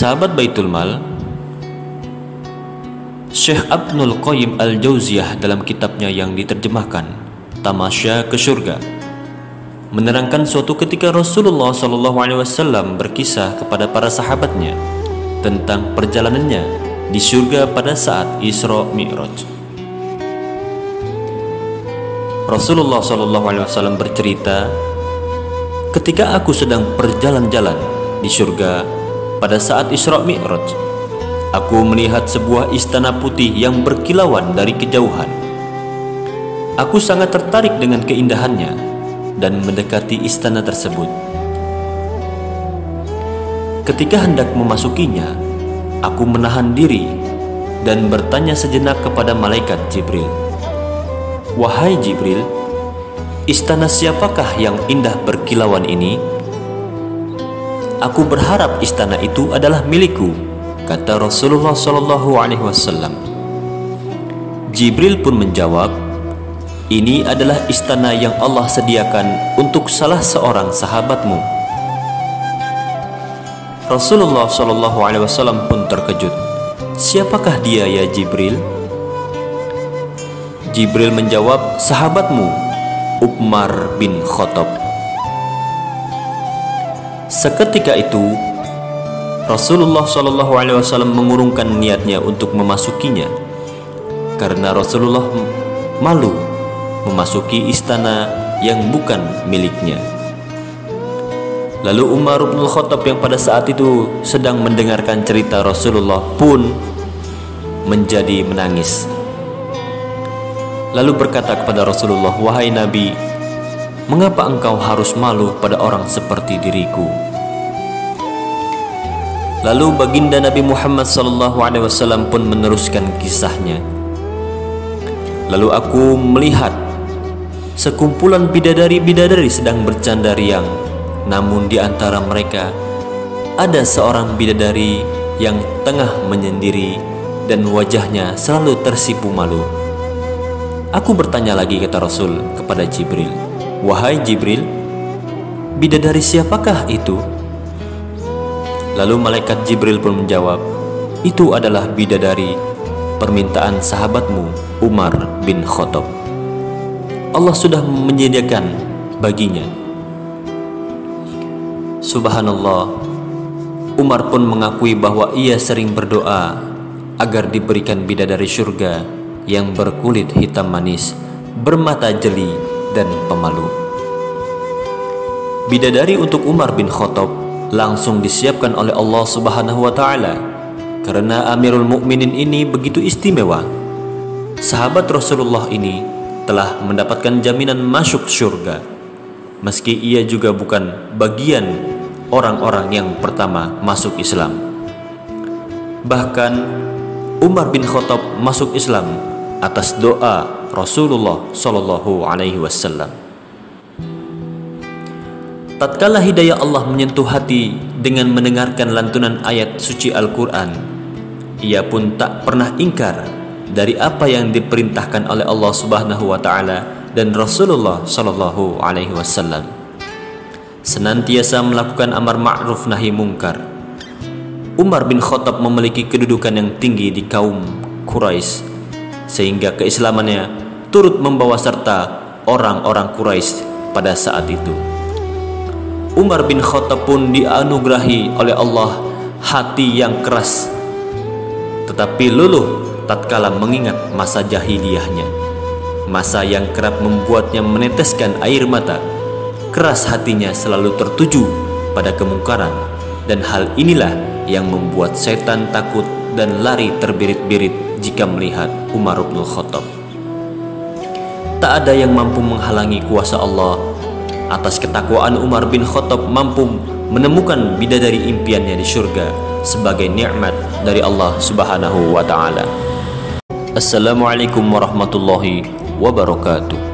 Sahabat Baitul Mal, Syekh Ibnul Qayyim Al-Jauziyah dalam kitabnya yang diterjemahkan Tamasya ke Surga menerangkan suatu ketika Rasulullah SAW berkisah kepada para sahabatnya tentang perjalanannya di surga pada saat Isra Mi'raj. Rasulullah SAW bercerita, ketika aku sedang berjalan-jalan di surga pada saat Isra Mi'raj, aku melihat sebuah istana putih yang berkilauan dari kejauhan. Aku sangat tertarik dengan keindahannya dan mendekati istana tersebut. Ketika hendak memasukinya, aku menahan diri dan bertanya sejenak kepada malaikat Jibril, "Wahai Jibril, istana siapakah yang indah berkilauan ini? Aku berharap istana itu adalah milikku," kata Rasulullah SAW. Jibril pun menjawab, "Ini adalah istana yang Allah sediakan untuk salah seorang sahabatmu." Rasulullah SAW pun terkejut. "Siapakah dia ya Jibril?" Jibril menjawab, "Sahabatmu, Umar bin Khattab." Seketika itu Rasulullah SAW mengurungkan niatnya untuk memasukinya karena Rasulullah malu memasuki istana yang bukan miliknya. Lalu Umar bin Khattab yang pada saat itu sedang mendengarkan cerita Rasulullah pun menjadi menangis. Lalu berkata kepada Rasulullah, "Wahai Nabi, mengapa engkau harus malu pada orang seperti diriku?" Lalu baginda Nabi Muhammad SAW pun meneruskan kisahnya. "Lalu aku melihat sekumpulan bidadari-bidadari sedang bercanda riang, namun di antara mereka ada seorang bidadari yang tengah menyendiri dan wajahnya selalu tersipu malu. Aku bertanya lagi," kata Rasul kepada Jibril, "Wahai Jibril, bidadari siapakah itu?" Lalu malaikat Jibril pun menjawab, "Itu adalah bidadari permintaan sahabatmu Umar bin Khattab. Allah sudah menyediakan baginya." Subhanallah, Umar pun mengakui bahwa ia sering berdoa agar diberikan bidadari surga yang berkulit hitam manis, bermata jeli dan pemalu. Bidadari untuk Umar bin Khattab langsung disiapkan oleh Allah Subhanahu wa Ta'ala karena Amirul Mukminin ini begitu istimewa. Sahabat Rasulullah ini telah mendapatkan jaminan masuk surga meski ia juga bukan bagian orang-orang yang pertama masuk Islam. Bahkan Umar bin Khattab masuk Islam atas doa Rasulullah SAW. Tatkala hidayah Allah menyentuh hati dengan mendengarkan lantunan ayat suci Al-Quran, ia pun tak pernah ingkar dari apa yang diperintahkan oleh Allah Subhanahu wa Ta'ala dan Rasulullah SAW. Senantiasa melakukan amar ma'ruf nahi mungkar. Umar bin Khattab memiliki kedudukan yang tinggi di kaum Quraisy, sehingga keislamannya turut membawa serta orang-orang Quraisy pada saat itu. Umar bin Khattab pun dianugerahi oleh Allah hati yang keras, tetapi luluh tatkala mengingat masa jahiliyahnya, masa yang kerap membuatnya meneteskan air mata. Keras hatinya selalu tertuju pada kemungkaran, dan hal inilah yang membuat setan takut dan lari terbirit-birit jika melihat Umar bin Khattab. Tak ada yang mampu menghalangi kuasa Allah. Atas ketakwaan Umar bin Khattab mampu menemukan bidadari impiannya di surga sebagai nikmat dari Allah Subhanahu wa Ta'ala. Assalamualaikum warahmatullahi wabarakatuh.